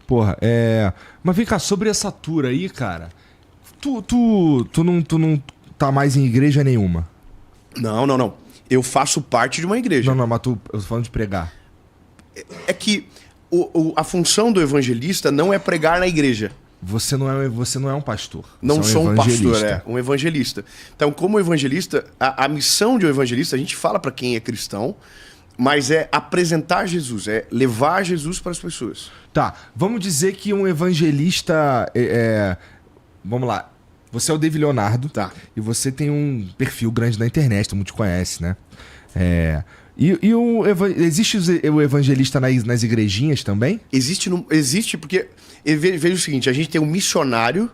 Porra, Mas vem cá, sobre essa tour aí, cara, tu não tá mais em igreja nenhuma? Não. Eu faço parte de uma igreja. Não, mas eu tô falando de pregar. É que a função do evangelista não é pregar na igreja. Você não é um pastor. Não você é sou um pastor, evangelista. um evangelista. Então, como evangelista, a missão de um evangelista, a gente fala para quem é cristão, mas é apresentar Jesus, é levar Jesus para as pessoas. Tá, vamos dizer que um evangelista... Vamos lá. Você é o David Leonardo. Tá. E você tem um perfil grande na internet, todo mundo te conhece, né? Existe o evangelista nas igrejinhas também? Existe porque... Veja o seguinte, a gente tem um missionário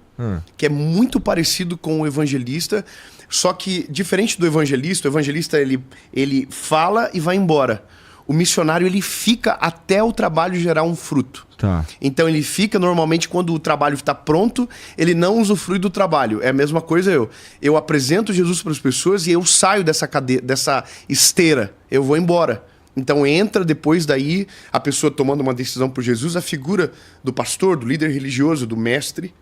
que é muito parecido com o evangelista, só que diferente do evangelista, o evangelista ele fala e vai embora. O missionário ele fica até o trabalho gerar um fruto. Tá. Então ele fica normalmente quando o trabalho está pronto, ele não usufrui do trabalho. É a mesma coisa eu apresento Jesus para as pessoas e eu saio dessa esteira, eu vou embora. Então entra depois daí a pessoa tomando uma decisão por Jesus, a figura do pastor, do líder religioso, do mestre.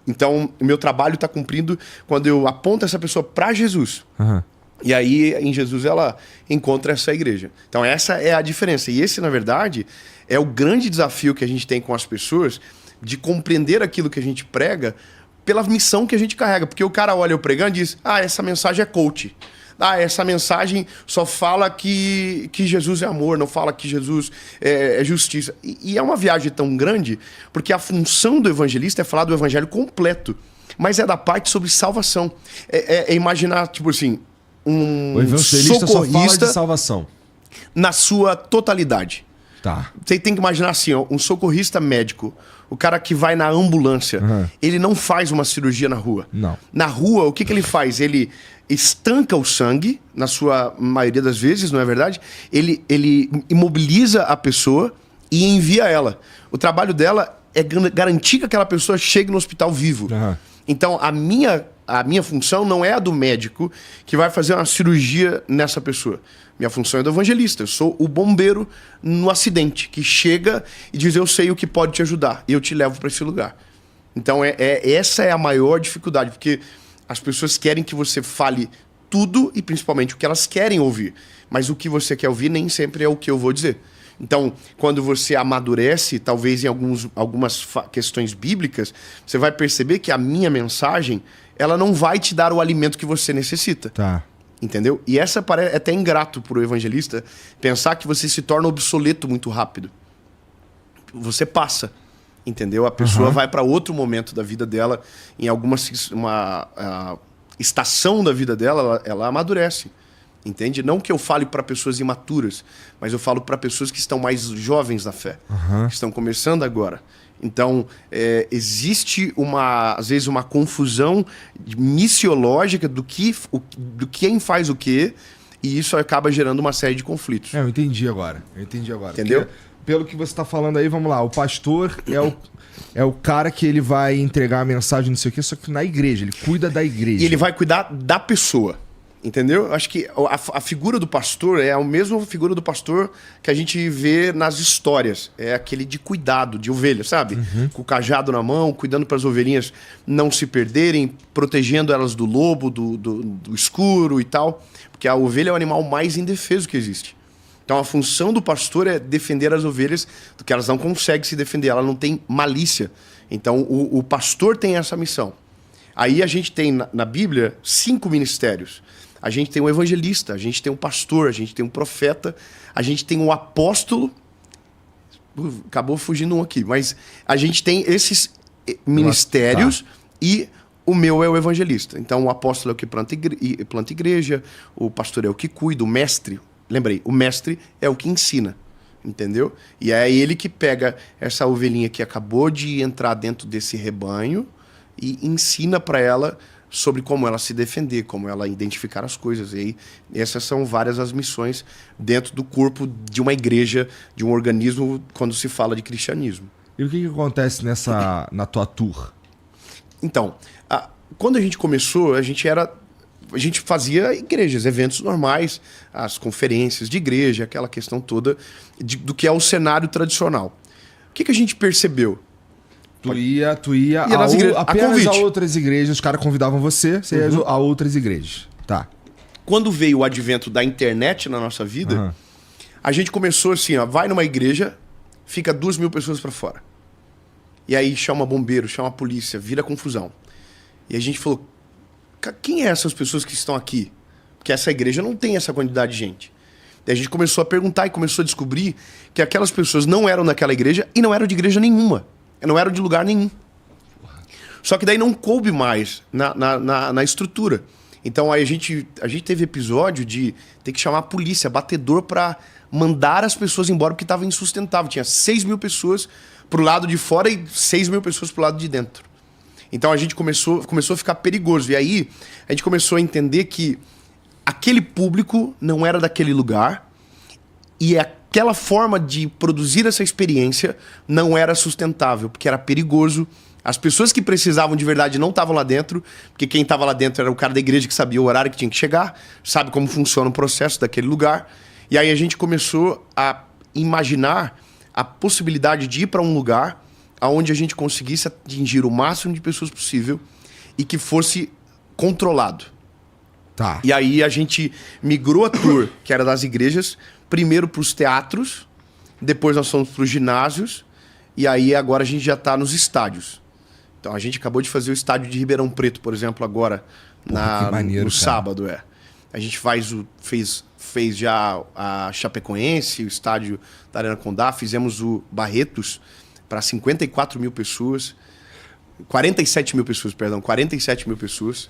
Então o meu trabalho está cumprindo quando eu aponto essa pessoa para Jesus. Uhum. E aí em Jesus ela encontra essa igreja. Então essa é a diferença. E esse, na verdade, é o grande desafio que a gente tem com as pessoas de compreender aquilo que a gente prega pela missão que a gente carrega. Porque o cara olha eu pregando e diz, essa mensagem é coach. Essa mensagem só fala que Jesus é amor, não fala que Jesus é justiça. E é uma viagem tão grande, porque a função do evangelista é falar do evangelho completo, mas é da parte sobre salvação. É imaginar, tipo assim, um o evangelista só fala de salvação. Na sua totalidade. Tá. Você tem que imaginar assim, um socorrista médico, o cara que vai na ambulância, ele não faz uma cirurgia na rua. Não. Na rua, o que ele faz? Ele estanca o sangue, na sua maioria das vezes, não é verdade? Ele imobiliza a pessoa e envia ela. O trabalho dela é garantir que aquela pessoa chegue no hospital vivo. Então, a minha função não é a do médico que vai fazer uma cirurgia nessa pessoa. Minha função é do evangelista. Eu sou o bombeiro no acidente, que chega e diz, eu sei o que pode te ajudar, e eu te levo para esse lugar. Então, essa é a maior dificuldade, porque as pessoas querem que você fale tudo e principalmente o que elas querem ouvir. Mas o que você quer ouvir nem sempre é o que eu vou dizer. Então, quando você amadurece, talvez em algumas questões bíblicas, você vai perceber que a minha mensagem, ela não vai te dar o alimento que você necessita. Tá. Entendeu? E essa parece até ingrato para o evangelista, pensar que você se torna obsoleto muito rápido. Você passa, entendeu? A pessoa vai para outro momento da vida dela, em uma estação da vida dela, ela amadurece. Entende? Não que eu fale para pessoas imaturas, mas eu falo para pessoas que estão mais jovens na fé, que estão começando agora. Então, existe às vezes uma confusão missiológica do quem faz o quê, e isso acaba gerando uma série de conflitos. Eu entendi agora. Entendeu? Porque, pelo que você está falando aí, vamos lá, o pastor é o cara que ele vai entregar a mensagem, não sei o quê, só que na igreja, ele cuida da igreja. E ele vai cuidar da pessoa. Entendeu? Acho que a figura do pastor é a mesma figura do pastor que a gente vê nas histórias. É aquele de cuidado, de ovelha, sabe? Com o cajado na mão, cuidando para as ovelhinhas não se perderem, protegendo elas do lobo, do escuro e tal. Porque a ovelha é o animal mais indefeso que existe. Então a função do pastor é defender as ovelhas do que elas não conseguem se defender. Ela não tem malícia. Então o pastor tem essa missão. Aí a gente tem na Bíblia 5 ministérios. A gente tem um evangelista, a gente tem um pastor, a gente tem um profeta, a gente tem um apóstolo. Acabou fugindo um aqui, mas a gente tem esses ministérios e o meu é o evangelista. Então o apóstolo é o que planta igreja, o pastor é o que cuida, o mestre. Lembrei, o mestre é o que ensina, entendeu? E é ele que pega essa ovelhinha que acabou de entrar dentro desse rebanho e ensina para ela sobre como ela se defender, como ela identificar as coisas. E aí, essas são várias as missões dentro do corpo de uma igreja, de um organismo, quando se fala de cristianismo. E o que acontece na tua tour? Então, quando a gente começou, a gente fazia igrejas, eventos normais, as conferências de igreja, aquela questão toda do que é o cenário tradicional. O que a gente percebeu? Tu ia nas igrejas, apenas a convite. outras igrejas, os caras convidavam você ia a outras igrejas. Tá. Quando veio o advento da internet na nossa vida, a gente começou assim, ó, vai numa igreja, fica 2.000 pessoas pra fora. E aí chama bombeiro, chama a polícia, vira confusão. E a gente falou, quem é essas pessoas que estão aqui? Porque essa igreja não tem essa quantidade de gente. E a gente começou a perguntar e começou a descobrir que aquelas pessoas não eram daquela igreja e não eram de igreja nenhuma. Não eram de lugar nenhum. Só que daí não coube mais na estrutura. Então aí a gente teve episódio de ter que chamar a polícia, batedor, pra mandar as pessoas embora porque estava insustentável. Tinha 6.000 pessoas pro lado de fora e 6.000 pessoas pro lado de dentro. Então a gente começou a ficar perigoso. E aí a gente começou a entender que aquele público não era daquele lugar e aquela forma de produzir essa experiência não era sustentável, porque era perigoso. As pessoas que precisavam de verdade não estavam lá dentro, porque quem estava lá dentro era o cara da igreja que sabia o horário que tinha que chegar, sabe como funciona o processo daquele lugar. E aí a gente começou a imaginar a possibilidade de ir para um lugar onde a gente conseguisse atingir o máximo de pessoas possível e que fosse controlado. Tá. E aí a gente migrou a tour, que era das igrejas, primeiro para os teatros, depois nós fomos para os ginásios, e aí agora a gente já está nos estádios. Então a gente acabou de fazer o estádio de Ribeirão Preto, por exemplo, agora Que maneiro, no cara. sábado. A gente fez já a Chapecoense, o estádio da Arena Condá, fizemos o Barretos para 54.000 pessoas, 47.000 pessoas, perdão, 47.000 pessoas.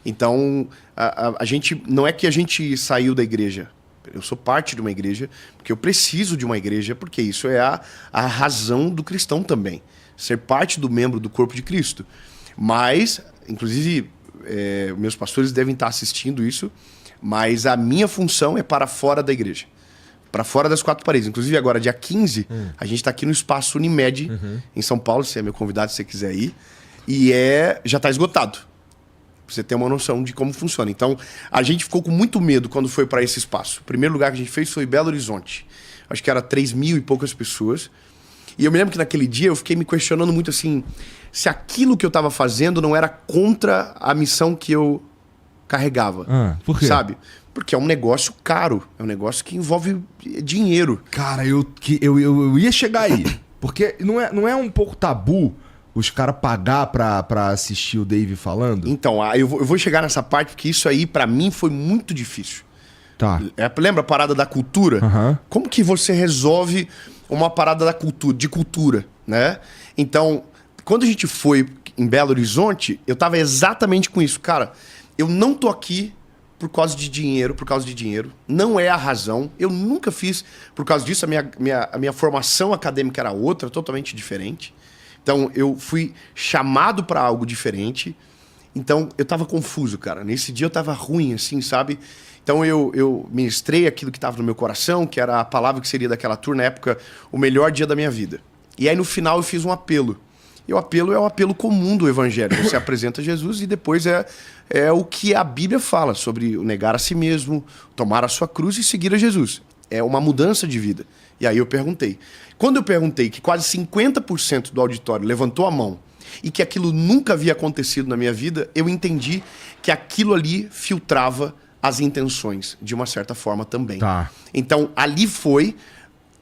Então, a gente, não é que a gente saiu da igreja. Eu sou parte de uma igreja, porque eu preciso de uma igreja, porque isso é a razão do cristão também. Ser parte do membro do corpo de Cristo. Mas, inclusive, meus pastores devem estar assistindo isso, mas a minha função é para fora da igreja. Para fora das quatro paredes. Inclusive, agora, dia 15, a gente está aqui no Espaço Unimed, em São Paulo. Você é meu convidado, se você quiser ir. E já está esgotado. Pra você ter uma noção de como funciona. Então, a gente ficou com muito medo quando foi para esse espaço. O primeiro lugar que a gente fez foi Belo Horizonte. Acho que era 3.000 e poucas pessoas. E eu me lembro que naquele dia eu fiquei me questionando muito assim, se aquilo que eu estava fazendo não era contra a missão que eu carregava. Por quê? Sabe? Porque é um negócio caro. É um negócio que envolve dinheiro. Cara, eu ia chegar aí. Porque não é um pouco tabu os caras pagar pra assistir o Dave falando? Então, eu vou chegar nessa parte, porque isso aí, pra mim, foi muito difícil. Tá. Lembra a parada da cultura? Como que você resolve uma parada de cultura, né? Então, quando a gente foi em Belo Horizonte, eu tava exatamente com isso. Cara, eu não tô aqui por causa de dinheiro. Não é a razão. Eu nunca fiz por causa disso. A minha formação acadêmica era outra, totalmente diferente. Então, eu fui chamado para algo diferente. Então, eu tava confuso, cara. Nesse dia eu tava ruim, assim, sabe? Então, eu ministrei aquilo que tava no meu coração, que era a palavra que seria daquela tour, na época, o melhor dia da minha vida. E aí, no final, eu fiz um apelo. E o apelo é o apelo comum do evangelho. Você apresenta Jesus e depois é o que a Bíblia fala sobre o negar a si mesmo, tomar a sua cruz e seguir a Jesus. É uma mudança de vida. E aí eu perguntei. Quando eu perguntei que quase 50% do auditório levantou a mão e que aquilo nunca havia acontecido na minha vida, eu entendi que aquilo ali filtrava as intenções, de uma certa forma também. Tá. Então, ali foi...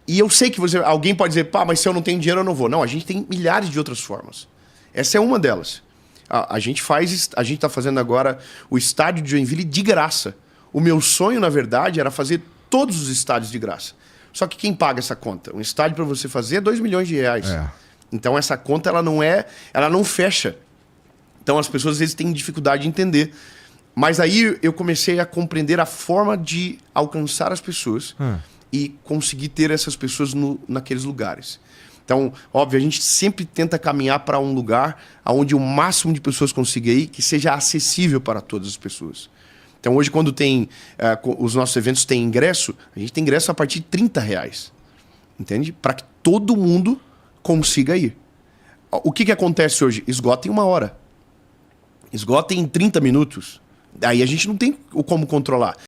E eu sei que alguém pode dizer, pá, mas se eu não tenho dinheiro eu não vou. Não, a gente tem milhares de outras formas. Essa é uma delas. A gente está fazendo agora o estádio de Joinville de graça. O meu sonho, na verdade, era fazer todos os estádios de graça. Só que quem paga essa conta? Um estádio para você fazer é 2 milhões de reais. Então essa conta ela não fecha. Então as pessoas às vezes têm dificuldade de entender. Mas aí eu comecei a compreender a forma de alcançar as pessoas e conseguir ter essas pessoas naqueles lugares. Então, óbvio, a gente sempre tenta caminhar para um lugar onde o máximo de pessoas consiga ir, que seja acessível para todas as pessoas. Então, hoje, quando os nossos eventos têm ingresso, a gente tem ingresso a partir de R$30. Entende? Para que todo mundo consiga ir. O que acontece hoje? Esgota em 1 hora. Esgota em 30 minutos. Aí a gente não tem como controlar.